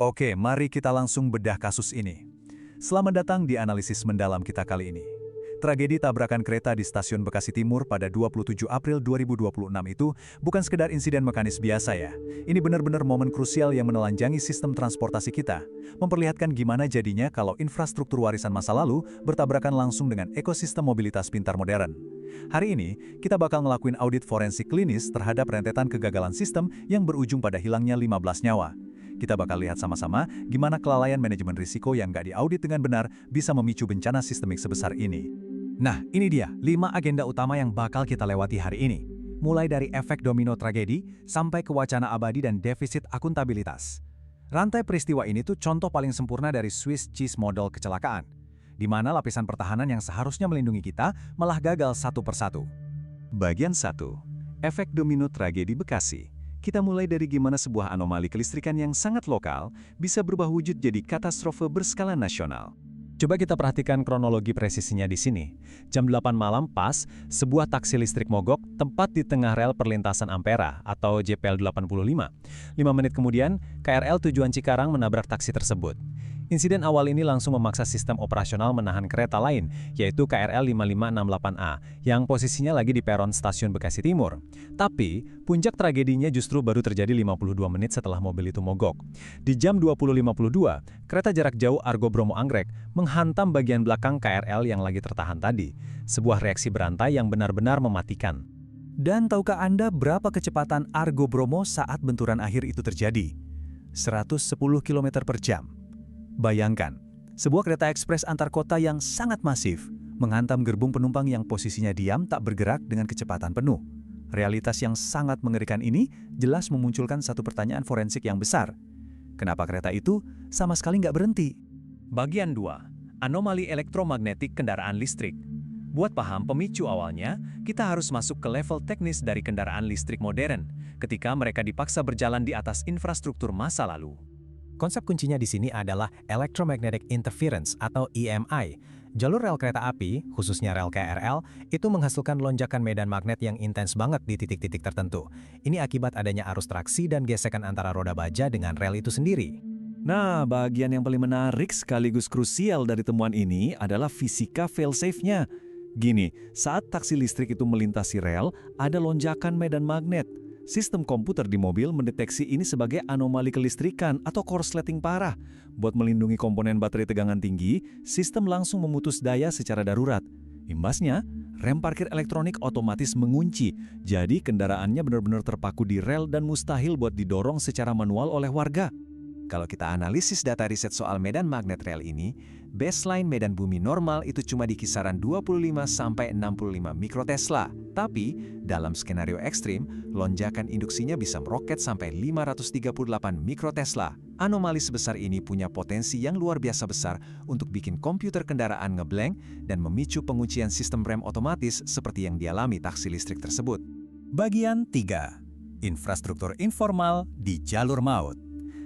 Oke, mari kita langsung bedah kasus ini. Selamat datang di analisis mendalam kita kali ini. Tragedi tabrakan kereta di stasiun Bekasi Timur pada 27 April 2026 itu bukan sekedar insiden mekanis biasa ya. Ini benar-benar momen krusial yang menelanjangi sistem transportasi kita. Memperlihatkan gimana jadinya kalau infrastruktur warisan masa lalu bertabrakan langsung dengan ekosistem mobilitas pintar modern. Hari ini, kita bakal ngelakuin audit forensik klinis terhadap rentetan kegagalan sistem yang berujung pada hilangnya 15 nyawa. Kita bakal lihat sama-sama gimana kelalaian manajemen risiko yang nggak diaudit dengan benar bisa memicu bencana sistemik sebesar ini. Nah, ini dia 5 agenda utama yang bakal kita lewati hari ini. Mulai dari efek domino tragedi sampai ke wacana abadi dan defisit akuntabilitas. Rantai peristiwa ini tuh contoh paling sempurna dari Swiss cheese model kecelakaan, di mana lapisan pertahanan yang seharusnya melindungi kita malah gagal satu persatu. Bagian 1. Efek domino tragedi Bekasi. Kita mulai dari gimana sebuah anomali kelistrikan yang sangat lokal bisa berubah wujud jadi katastrofe berskala nasional. Coba kita perhatikan kronologi presisinya di sini. Jam 8 malam pas, sebuah taksi listrik mogok tepat di tengah rel perlintasan Ampera atau JPL 85. 5 menit kemudian, KRL tujuan Cikarang menabrak taksi tersebut. Insiden awal ini langsung memaksa sistem operasional menahan kereta lain, yaitu KRL 5568A, yang posisinya lagi di peron stasiun Bekasi Timur. Tapi, puncak tragedinya justru baru terjadi 52 menit setelah mobil itu mogok. Di jam 20.52, kereta jarak jauh Argo Bromo Anggrek menghantam bagian belakang KRL yang lagi tertahan tadi. Sebuah reaksi berantai yang benar-benar mematikan. Dan tahukah Anda berapa kecepatan Argo Bromo saat benturan akhir itu terjadi? 110 km per jam. Bayangkan, sebuah kereta ekspres antar kota yang sangat masif menghantam gerbong penumpang yang posisinya diam tak bergerak dengan kecepatan penuh. Realitas yang sangat mengerikan ini jelas memunculkan satu pertanyaan forensik yang besar. Kenapa kereta itu sama sekali nggak berhenti? Bagian 2. Anomali elektromagnetik kendaraan listrik. Buat paham pemicu awalnya, kita harus masuk ke level teknis dari kendaraan listrik modern ketika mereka dipaksa berjalan di atas infrastruktur masa lalu. Konsep kuncinya di sini adalah Electromagnetic Interference atau EMI. Jalur rel kereta api, khususnya rel KRL, itu menghasilkan lonjakan medan magnet yang intens banget di titik-titik tertentu. Ini akibat adanya arus traksi dan gesekan antara roda baja dengan rel itu sendiri. Nah, bagian yang paling menarik sekaligus krusial dari temuan ini adalah fisika failsafe-nya. Gini, saat taksi listrik itu melintasi rel, ada lonjakan medan magnet. Sistem komputer di mobil mendeteksi ini sebagai anomali kelistrikan atau korsleting parah. Buat melindungi komponen baterai tegangan tinggi, sistem langsung memutus daya secara darurat. Imbasnya, rem parkir elektronik otomatis mengunci, jadi kendaraannya benar-benar terpaku di rel dan mustahil buat didorong secara manual oleh warga. Kalau kita analisis data riset soal medan magnet rel ini, baseline medan bumi normal itu cuma di kisaran 25–65 mikrotesla. Tapi, dalam skenario ekstrim, lonjakan induksinya bisa meroket sampai 538 mikrotesla. Anomali sebesar ini punya potensi yang luar biasa besar untuk bikin komputer kendaraan ngeblank dan memicu penguncian sistem rem otomatis seperti yang dialami taksi listrik tersebut. Bagian 3. Infrastruktur informal di jalur maut.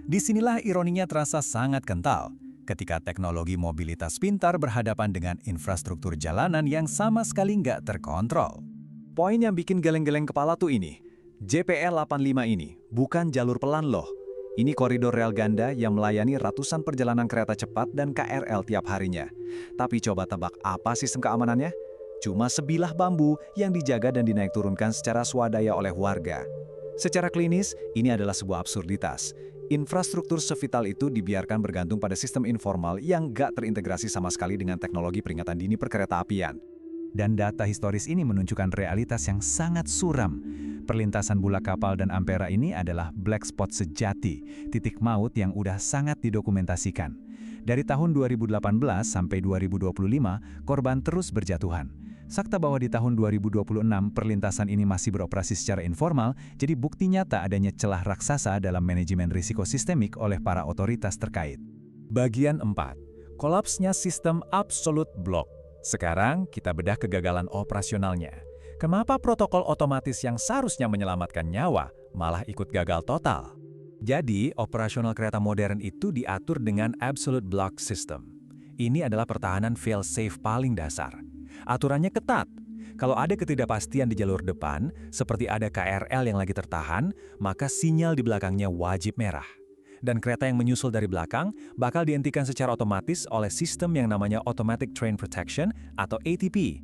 Disinilah ironinya terasa sangat kental, ketika teknologi mobilitas pintar berhadapan dengan infrastruktur jalanan yang sama sekali nggak terkontrol. Poin yang bikin geleng-geleng kepala tuh ini, JPL 85 ini bukan jalur pelan loh. Ini koridor rel ganda yang melayani ratusan perjalanan kereta cepat dan KRL tiap harinya. Tapi coba tebak apa sistem keamanannya? Cuma sebilah bambu yang dijaga dan dinaik turunkan secara swadaya oleh warga. Secara klinis, ini adalah sebuah absurditas. Infrastruktur sevital itu dibiarkan bergantung pada sistem informal yang gak terintegrasi sama sekali dengan teknologi peringatan dini perkereta-apian. Dan data historis ini menunjukkan realitas yang sangat suram. Perlintasan Bulak Kapal dan Ampera ini adalah black spot sejati, titik maut yang udah sangat didokumentasikan. Dari tahun 2018 sampai 2025, korban terus berjatuhan. Fakta bahwa di tahun 2026 perlintasan ini masih beroperasi secara informal, jadi bukti nyata adanya celah raksasa dalam manajemen risiko sistemik oleh para otoritas terkait. Bagian 4. Kolapsnya sistem absolute block. Sekarang kita bedah kegagalan operasionalnya. Kenapa protokol otomatis yang seharusnya menyelamatkan nyawa malah ikut gagal total? Jadi, operasional kereta modern itu diatur dengan absolute block system. Ini adalah pertahanan fail-safe paling dasar. Aturannya ketat. Kalau ada ketidakpastian di jalur depan, seperti ada KRL yang lagi tertahan, maka sinyal di belakangnya wajib merah. Dan kereta yang menyusul dari belakang bakal dihentikan secara otomatis oleh sistem yang namanya Automatic Train Protection atau ATP.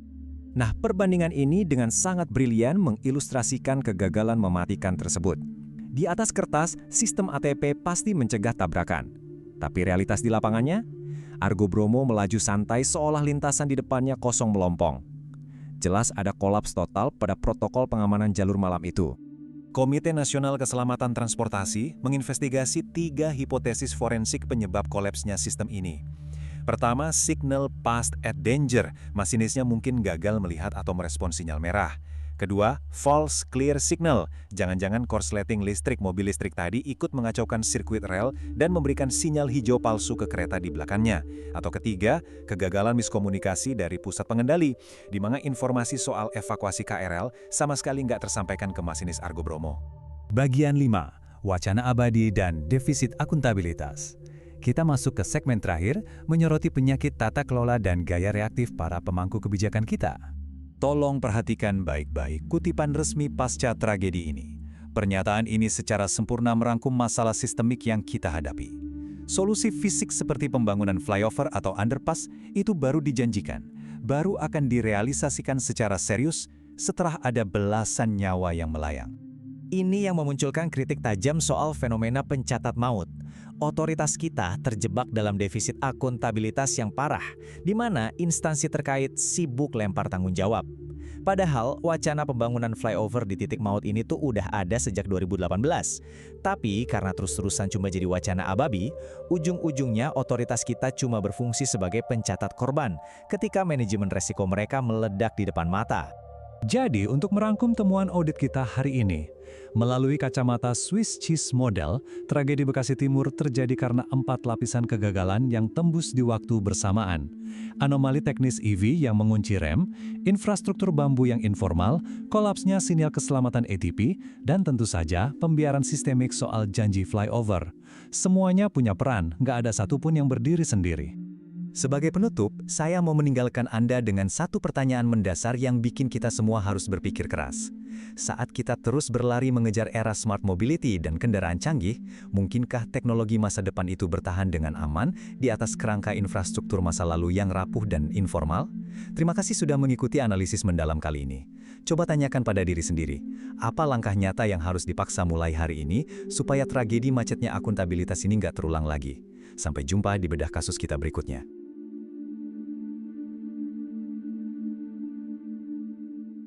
Nah, perbandingan ini dengan sangat brilian mengilustrasikan kegagalan mematikan tersebut. Di atas kertas, sistem ATP pasti mencegah tabrakan. Tapi realitas di lapangannya, Argo Bromo melaju santai seolah lintasan di depannya kosong melompong. Jelas ada kolaps total pada protokol pengamanan jalur malam itu. Komite Nasional Keselamatan Transportasi menginvestigasi 3 hipotesis forensik penyebab kolapsnya sistem ini. Pertama, signal passed at danger, masinisnya mungkin gagal melihat atau merespon sinyal merah. Kedua, false clear signal, jangan-jangan korsleting listrik mobil listrik tadi ikut mengacaukan sirkuit rel dan memberikan sinyal hijau palsu ke kereta di belakangnya. Atau ketiga, kegagalan miskomunikasi dari pusat pengendali, di mana informasi soal evakuasi KRL sama sekali nggak tersampaikan ke masinis Argo Bromo. Bagian 5. Wacana abadi dan defisit akuntabilitas. Kita masuk ke segmen terakhir, menyoroti penyakit tata kelola dan gaya reaktif para pemangku kebijakan kita. Tolong perhatikan baik-baik kutipan resmi pasca tragedi ini. Pernyataan ini secara sempurna merangkum masalah sistemik yang kita hadapi. Solusi fisik seperti pembangunan flyover atau underpass itu baru dijanjikan, baru akan direalisasikan secara serius setelah ada belasan nyawa yang melayang. Ini yang memunculkan kritik tajam soal fenomena pencatat maut. Otoritas kita terjebak dalam defisit akuntabilitas yang parah, di mana instansi terkait sibuk lempar tanggung jawab. Padahal wacana pembangunan flyover di titik maut ini tuh udah ada sejak 2018. Tapi karena terus-terusan cuma jadi wacana ababi, ujung-ujungnya otoritas kita cuma berfungsi sebagai pencatat korban ketika manajemen resiko mereka meledak di depan mata. Jadi, untuk merangkum temuan audit kita hari ini, melalui kacamata Swiss Cheese Model, tragedi Bekasi Timur terjadi karena 4 lapisan kegagalan yang tembus di waktu bersamaan. Anomali teknis EV yang mengunci rem, infrastruktur bambu yang informal, kolapsnya sinyal keselamatan ATP, dan tentu saja pembiaran sistemik soal janji flyover. Semuanya punya peran, nggak ada satupun yang berdiri sendiri. Sebagai penutup, saya mau meninggalkan Anda dengan satu pertanyaan mendasar yang bikin kita semua harus berpikir keras. Saat kita terus berlari mengejar era smart mobility dan kendaraan canggih, mungkinkah teknologi masa depan itu bertahan dengan aman di atas kerangka infrastruktur masa lalu yang rapuh dan informal? Terima kasih sudah mengikuti analisis mendalam kali ini. Coba tanyakan pada diri sendiri, apa langkah nyata yang harus dipaksa mulai hari ini supaya tragedi macetnya akuntabilitas ini nggak terulang lagi? Sampai jumpa di bedah kasus kita berikutnya.